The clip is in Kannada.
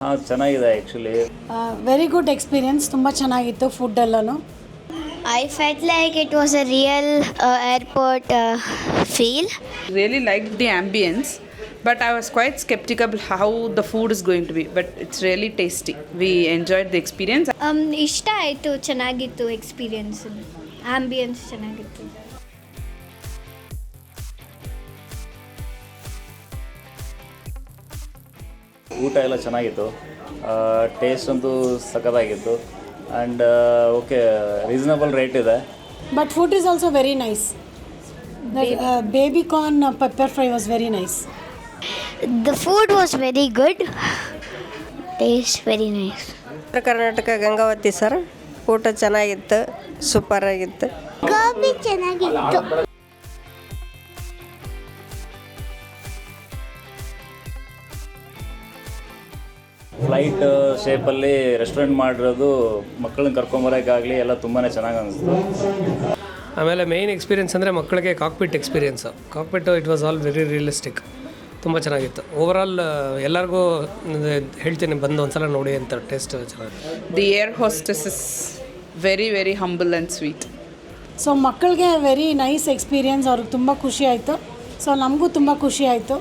ಚೆನ್ನಾಗಿದೆ ಆ್ಯಕ್ಚುಲಿ. ವೆರಿ ಗುಡ್ ಎಕ್ಸ್ಪೀರಿಯನ್ಸ್, ತುಂಬ ಚೆನ್ನಾಗಿತ್ತು ಫುಡ್ ಎಲ್ಲನೂ. I felt like it was a real airport feel. Really liked the ambience, but I was quite skeptical how the food is going to be. But it's really tasty. We enjoyed the experience. ಇಷ್ಟ ಆಯಿತು, ಚೆನ್ನಾಗಿತ್ತು ಎಕ್ಸ್ಪೀರಿಯನ್ಸ್, ಆಂಬಿಯನ್ಸ್ ಚೆನ್ನಾಗಿತ್ತು. ಊಟ ಎಲ್ಲ ಚೆನ್ನಾಗಿತ್ತು, ಟೇಸ್ಟ್ ಅಂತೂ ಸಖತ್ತಾಗಿತ್ತು. ಆ್ಯಂಡ್ ಓಕೆ, ರೀಸನಬಲ್ ರೇಟ್ ಇದೆ. But food is also very nice. Baby corn pepper fry was very nice. The food was very good. Taste very nice. ಉತ್ತರ ಕರ್ನಾಟಕ ಗಂಗಾವತಿ ಸರ್, ಊಟ ಚೆನ್ನಾಗಿತ್ತು, ಸೂಪರ್ ಆಗಿತ್ತು. ಗೋಬಿ ಚೆನ್ನಾಗಿತ್ತು. ಫ್ಲೈಟ್ ಶೇಪಲ್ಲಿ ರೆಸ್ಟೋರೆಂಟ್ ಮಾಡಿರೋದು ಮಕ್ಕಳನ್ನ ಕರ್ಕೊಂಬರೋಕ್ಕಾಗಲಿ ಎಲ್ಲ ತುಂಬಾ ಚೆನ್ನಾಗಿ ಅನಿಸ್ತು. ಆಮೇಲೆ ಮೇಯ್ನ್ ಎಕ್ಸ್ಪೀರಿಯೆನ್ಸ್ ಅಂದರೆ ಮಕ್ಕಳಿಗೆ cockpit experience. Cockpit it was all very realistic, ತುಂಬ ಚೆನ್ನಾಗಿತ್ತು. ಓವರಾಲ್ ಎಲ್ಲರಿಗೂ ಹೇಳ್ತೀನಿ, ಬಂದು ಒಂದ್ಸಲ ನೋಡಿ ಅಂತ. ಟೇಸ್ಟ್ ಚೆನ್ನಾಗಿದೆ. The air hostess is very, very humble and sweet. So ಮಕ್ಕಳಿಗೆ ವೆರಿ ನೈಸ್ ಎಕ್ಸ್ಪೀರಿಯನ್ಸ್, ಅವ್ರಿಗೆ ತುಂಬ ಖುಷಿ ಆಯಿತು. ಸೊ ನಮಗೂ ತುಂಬ ಖುಷಿ ಆಯಿತು.